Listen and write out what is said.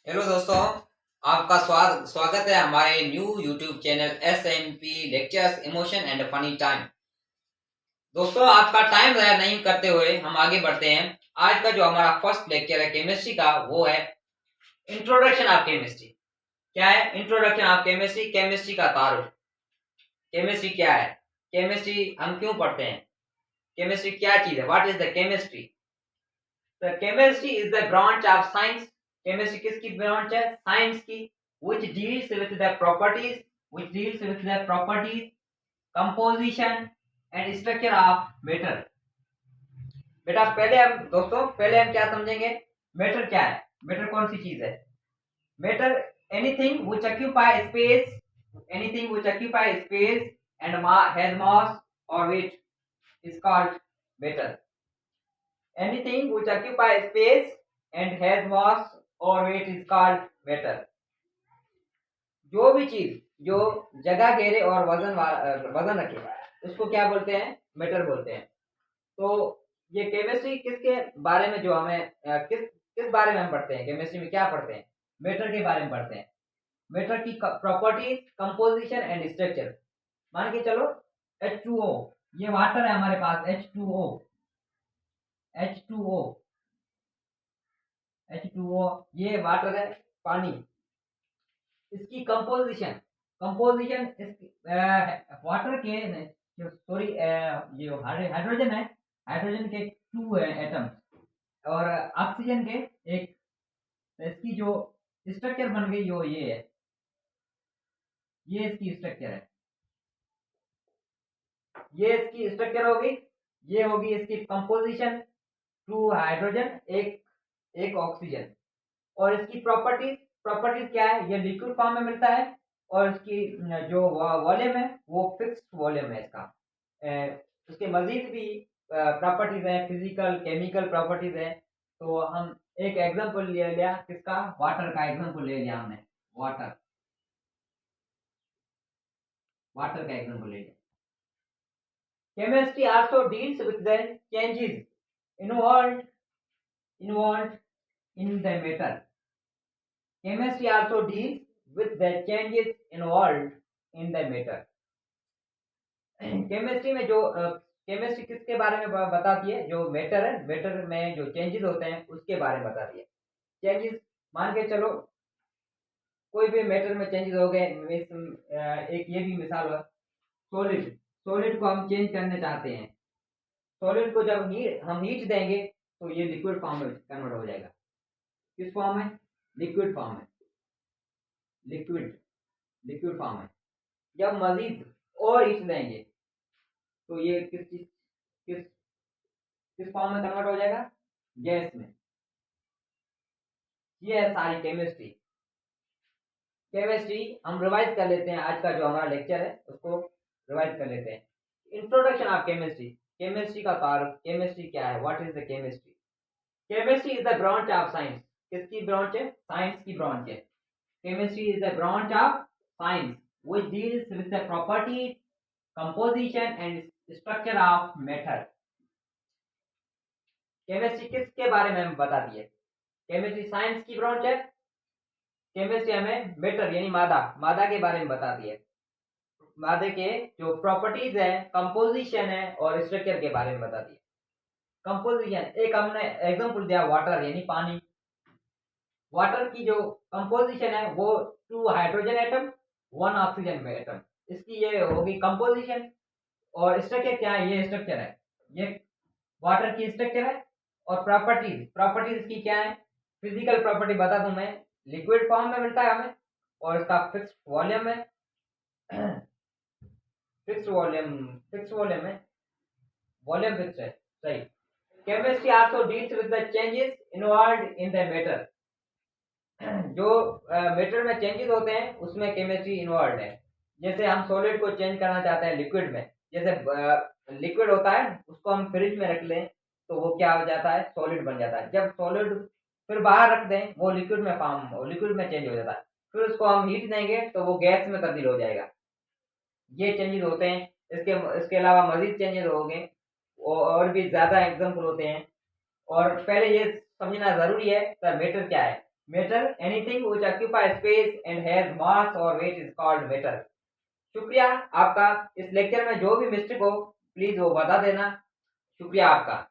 Hello दोस्तों, आपका स्वागत है हमारे new YouTube channel SMP lectures emotion and funny time. दोस्तों, आपका टाइम ज़ाया नहीं करते हुए हम आगे बढ़ते हैं। आज का जो हमारा फर्स्ट लेक्चर है केमिस्ट्री का, वो है इंट्रोडक्शन ऑफ केमिस्ट्री। क्या है इंट्रोडक्शन ऑफ केमिस्ट्री? केमिस्ट्री का तारुफ। केमिस्ट्री क्या है? केमिस्ट्री हम क्यों पढ़ते हैं? केमिस्ट्री क्या चीज है? What is the chemistry? The chemistry is the branch of science. Chemistry किसकी ब्रांच है? साइंस की। which deals with the properties which deals with the properties, composition and structure of matter। बेटा पहले हम क्या समझेंगे? मैटर क्या है? मैटर कौन सी चीज है? Matter anything which occupy space, anything which occupy space and has mass or weight is called matter। anything which occupy space and has mass or weight is called matter। जो भी चीज जो जगह घेरे और वजन रखे उसको क्या बोलते हैं? मैटर बोलते हैं। तो ये केमिस्ट्री किसके बारे में, जो हमें किस किस बारे में हम पढ़ते हैं? केमिस्ट्री में क्या पढ़ते हैं? मैटर के बारे में पढ़ते हैं। मैटर की प्रॉपर्टीज, कंपोजिशन एंड स्ट्रक्चर। मान के चलो H2O, ये वाटर है हमारे पास। H2O H2O H2O ये वाटर है, पानी। इसकी कंपोजिशन कंपोजिशन वाटर के सॉरी, ये हाइड्रोजन है। हाइड्रोजन के टू एटम और ऑक्सीजन के एक। तो इसकी जो स्ट्रक्चर बन गई वो ये है। ये इसकी स्ट्रक्चर है। ये इसकी स्ट्रक्चर होगी। ये होगी इसकी कंपोजिशन। टू हाइड्रोजन, एक एक ऑक्सीजन। और इसकी प्रॉपर्टीज प्रॉपर्टीज क्या है? ये लिक्विड फॉर्म में मिलता है और इसकी जो वॉल्यूम है वो फिक्स्ड वॉल्यूम है इसका। उसके मजीद भी प्रॉपर्टीज हैं, फिजिकल केमिकल प्रॉपर्टीज हैं। तो हम एक एग्जांपल ले लिया, किसका? वाटर का एग्जांपल ले लिया हमने। वाटर वाटर का एग्जांपल ले लिया। Chemistry also deals with the changes involved involved in the matter। Chemistry also deals with the changes involved in the matter। Chemistry में जो केमिस्ट्री किसके बारे में बताती है? जो मैटर है, मैटर में जो चेंजेस होते हैं उसके बारे में बताती है। चेंजेस, मान के चलो कोई भी मैटर में चेंजेस हो गए। एक ये भी मिसाल हुआ, सॉलिड। सॉलिड को हम चेंज करना चाहते हैं। सॉलिड को जब हम हीट देंगे तो ये लिक्विड फॉर्म में कन्वर्ट हो जाएगा। किस फॉर्म में? लिक्विड फॉर्म में। लिक्विड लिक्विड फॉर्म में। जब मजीद और हीट देंगे तो ये किस किस फॉर्म में कन्वर्ट हो जाएगा? गैस में। ये है सारी केमिस्ट्री। केमिस्ट्री हम रिवाइज कर लेते हैं। आज का जो हमारा लेक्चर है उसको रिवाइज कर लेते हैं। Introduction of chemistry. केमिस्ट्री का तारुफ। केमिस्ट्री क्या है? What is the chemistry? Chemistry is the branch of science. किसकी ब्रांच है? साइंस की ब्रांच है। Chemistry is the branch of science which deals with the properties, composition and structure of matter। Chemistry किसके बारे में हमें बताती है? केमिस्ट्री साइंस की ब्रांच है। केमिस्ट्री हमें मैटर यानी मादा के बारे में बताती है। मादे के जो प्रॉपर्टीज है, कंपोजिशन है और स्ट्रक्चर के बारे में बताती है। कंपोजिशन, एक हमने एग्जांपल दिया, वाटर यानी पानी। वाटर की जो कंपोजिशन है वो two hydrogen atom, one oxygen atom. इसकी ये होगी कंपोजिशन। और स्ट्रक्चर क्या है? ये स्ट्रक्चर है। ये वाटर की स्ट्रक्चर है। और प्रॉपर्टीज प्रॉपर्टीज इसकी क्या है? फिजिकल प्रॉपर्टी बता दूं मैं। लिक्विड फॉर्म में मिलता है हमें और इसका फिक्स्ड वॉल्यूम है। फिक्स्ड वॉल्यूम है। वॉल्यूम फिक्स है, सही। Chemistry also deals with the changes involved in the matter. जो मैटर में चेंजेस होते हैं उसमें केमिस्ट्री इन्वॉल्व है। जैसे हम सॉलिड को चेंज करना चाहते हैं लिक्विड में। जैसे लिक्विड होता है उसको हम फ्रिज में रख लें तो वो क्या हो जाता है? सॉलिड बन जाता है। जब सॉलिड फिर बाहर रख दें वो लिक्विड में चेंज हो जाता है। फिर उसको हम हीट देंगे तो वो गैस में तब्दील हो जाएगा। ये चेंजेस होते हैं। इसके अलावा मजीद चेंजेस हो गए और भी ज्यादा एग्जाम्पल होते हैं। और पहले ये समझना जरूरी है सर मैटर क्या है। Matter, anything which occupy space and has mass और वेट इज कॉल्ड मेटर। शुक्रिया आपका। इस लेक्चर में जो भी मिस्टेक हो प्लीज वो बता देना। शुक्रिया आपका।